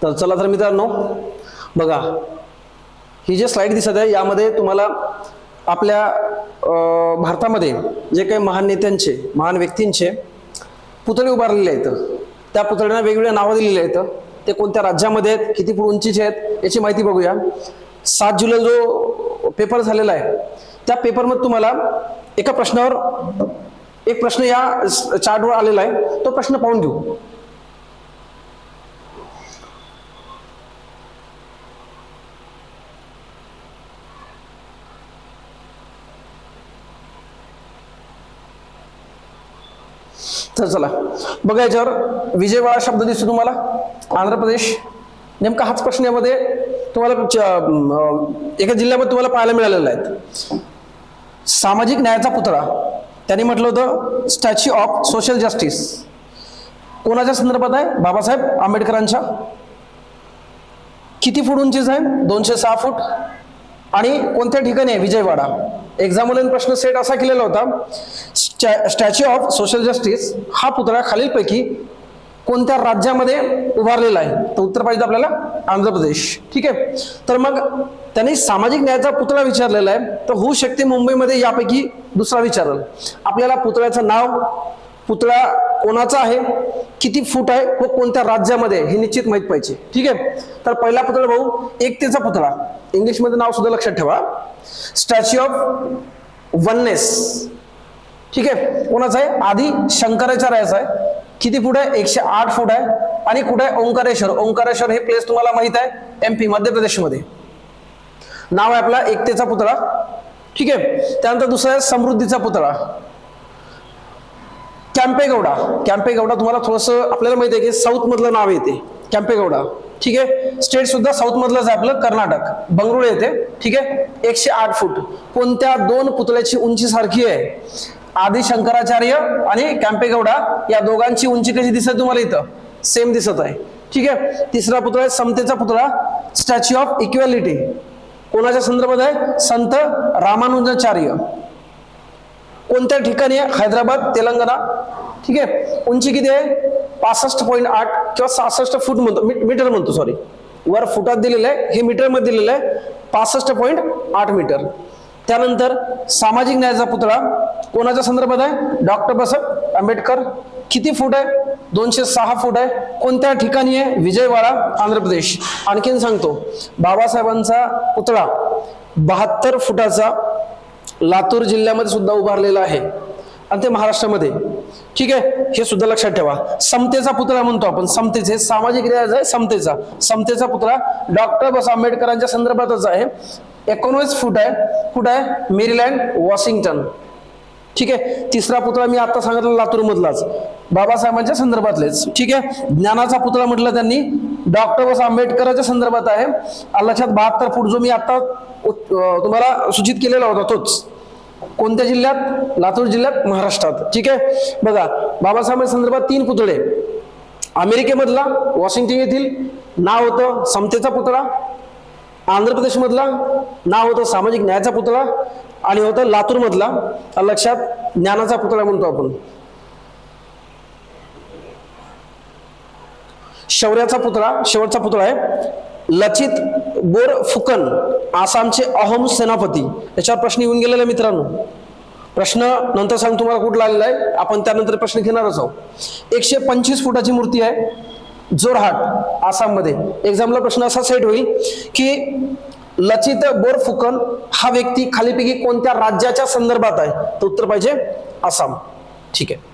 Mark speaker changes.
Speaker 1: तर चला तर मित्रांनो बघा, ही जी स्लाइड दिसत आहे यामध्ये तुम्हाला आपल्या भारतामध्ये जे काही महान नेत्यांचे, महान व्यक्तींचे पुतळे उभारलेले आहेत, त्या पुतळ्यांना वेगवेगळ्या नावं दिलेली आहेत, ते कोणत्या राज्यामध्ये आहेत, किती फूट उंचीचे आहेत याची माहिती बघूया. 7 जुलै जो पेपर झालेला आहे त्या पेपरमध्ये तुम्हाला एका प्रश्नावर एक प्रश्न या चार्टवर आलेला आहे, तो प्रश्न पाहून घेऊ. तर चला बघा, याच्यावर विजयवाडा शब्द दिसतो तुम्हाला, आंध्र प्रदेश. नेमका हाच प्रश्न यामध्ये तुम्हाला एका जिल्ह्यामध्ये तुम्हाला पाहायला मिळालेला आहे. सामाजिक न्यायाचा पुतळा, त्यांनी म्हटलं होतं स्टॅच्यू ऑफ सोशल जस्टिस. कोणाच्या संदर्भात आहे? बाबासाहेब आंबेडकरांच्या. किती फूट उंचीच आहे? 206 फूट. आणि कोणत्या ठिकाणी आहे? विजयवाडा. एक्झाममध्ये प्रश्न सेट असा केलेला होता, स्टॅच्यू ऑफ सोशल जस्टिस हा पुतळा खालीलपैकी कोणत्या राज्यामध्ये उभारलेला आहे? तर उत्तर पाहिजे आपल्याला आंध्र प्रदेश. ठीक आहे. तर मग त्यांनी सामाजिक न्यायाचा पुतळा विचारलेला आहे, तर होऊ शकते मुंबईमध्ये यापैकी दुसरा विचारल. आपल्याला पुतळ्याचं नाव, पुतळा कोणाचा आहे, किती फूट आहे व कोणत्या राज्यामध्ये हे निश्चित माहित पाहिजे. ठीक आहे. तर पहिला पुतळा भाऊ, एकतेचा पुतळा. इंग्लिशमध्ये नाव सुद्धा लक्षात ठेवा, स्टॅच्यू ऑफ वननेस. ठीक आहे. कोणाचा आहे? आदि शंकराचार्याचा आहे. किती फूट आहे? 108 फूट आहे. आणि कुठे आहे? ओंकारेश्वर. ओंकारेश्वर हे प्लेस तुम्हाला माहित आहे, MP मध्य प्रदेशमध्ये. नाव आहे आपला एकतेचा पुतळा. ठीक आहे. त्यानंतर दुसरा आहे समृद्धीचा पुतळा, कॅम्पेगौडा. कॅम्पेगौडा तुम्हाला थोडस आपल्याला माहिती आहे की साऊथ मधलं नाव येते कॅम्पेगौडा. ठीक आहे. स्टेट सुद्धा साऊथ मधलंच आहे आपलं, कर्नाटक, बंगळुरू येते. ठीक आहे. 108 फूट. कोणत्या दोन पुतळ्याची उंची सारखी आहे? आदि शंकराचार्य आणि कॅम्पेगौडा, या दोघांची उंची कशी दिसत तुम्हाला इथं? सेम दिसत आहे. ठीक आहे. तिसरा पुतळा आहे समतेचा पुतळा, स्टॅच्यू ऑफ इक्वॅलिटी. कोणाच्या संदर्भात आहे? संत रामानुजाचार्य. कोणत्या ठिकाणी आहे? हैदराबाद, तेलंगणा. ठीक आहे. उंची किती आहे? 65.8 किंवा 66 फूट म्हणतो, मीटर म्हणतो, सॉरी, वर फुटात दिलेलं आहे, हे मीटर मध्ये दिलेलं आहे, 65.8 मीटर. त्यानंतर सामाजिक न्यायाचा पुतळा कोणाच्या संदर्भात आहे? डॉक्टर बाबासाहेब आंबेडकर. किती फूट आहे? 206 फूट आहे. कोणत्या ठिकाणी आहे? विजयवाडा, आंध्र प्रदेश. आणखीन सांगतो, बाबासाहेबांचा पुतळा 72 फुटाचा लातूर जिल्ह्यामध्ये सुद्धा उभारलेला आहे, आणि ते महाराष्ट्रामध्ये. ठीक आहे. हे सुद्धा लक्षात ठेवा. समतेचा पुतळा म्हणतो आपण, समतेचे, सामाजिक न्याय आहे समतेचा. समतेचा पुतळा डॉक्टर बाबासाहेब आंबेडकरांच्या संदर्भातच आहे, 19 फूट आहे. कुठं आहे? Maryland, Washington. ठीक आहे. तिसरा पुतळा मी आता सांगितलं लातूर मधलाच, बाबासाहेबांच्या संदर्भातलेच. ठीक आहे. ज्ञानाचा पुतळा म्हटलं त्यांनी डॉक्टर बाबासाहेब आंबेडकरांच्या संदर्भात आहे, लक्षात 72 फूट, जो मी आता तुम्हाला सूचित केलेला होता तोच. कोणत्या जिल्ह्यात? लातूर जिल्ह्यात, महाराष्ट्रात. ठीक आहे. बघा, बाबासाहेबांच्या संदर्भात 3 पुतळे. अमेरिकेमधला वॉशिंग्टन येथील नाव होतं समतेचा पुतळा, आंध्र प्रदेश मधला नाव होतं सामाजिक न्यायाचा पुतळा, आणि होतं लातूर मधला लक्षात ज्ञानाचा पुतळा म्हणतो आपण. शौर्याचा पुतळा, शेवटचा पुतळा आहे लचित बोरफुकन, आसामचे अहोम सेनापती. याच्यावर प्रश्न येऊन गेलेला मित्रांनो. प्रश्न नंतर सांग तुम्हाला कुठला आलेला आहे, आपण त्यानंतर प्रश्न घेणारच आहोत. 125 फुटाची मूर्ती आहे जोरहाट, आसाममध्ये. एक्झामला प्रश्न असा सेट होईल की लचित बोरफुकन हा व्यक्ती खालीपैकी कोणत्या राज्याच्या संदर्भात आहे? तर उत्तर पाहिजे आसाम. ठीक आहे.